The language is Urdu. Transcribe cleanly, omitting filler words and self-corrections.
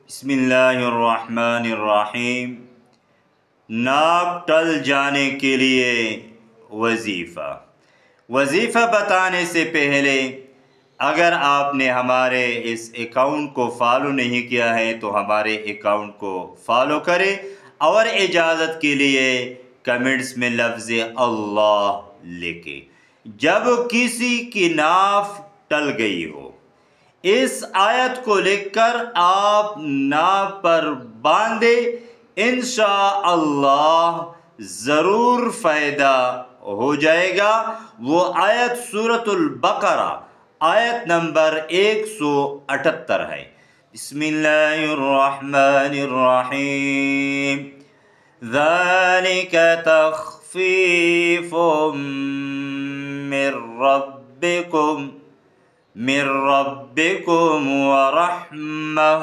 بسم اللہ الرحمن الرحیم۔ ناک ٹل جانے کے لیے وظیفہ بتانے سے پہلے اگر آپ نے ہمارے اس اکاؤنٹ کو فالو نہیں کیا ہے تو ہمارے اکاؤنٹ کو فالو کریں، اور اجازت کے لیے کمنٹس میں لفظ اللہ لکھیں جب کسی کی ناف ٹل گئی ہو۔ اس آیت کو لکھ کر آپ ناف پر باندھے، انشاءاللہ ضرور فائدہ ہو جائے گا۔ وہ آیت سورۃ البقرہ آیت نمبر 178 ہے۔ بسم اللہ الرحمن الرحیم۔ ذالک تخفیف من ربکم ورحمہ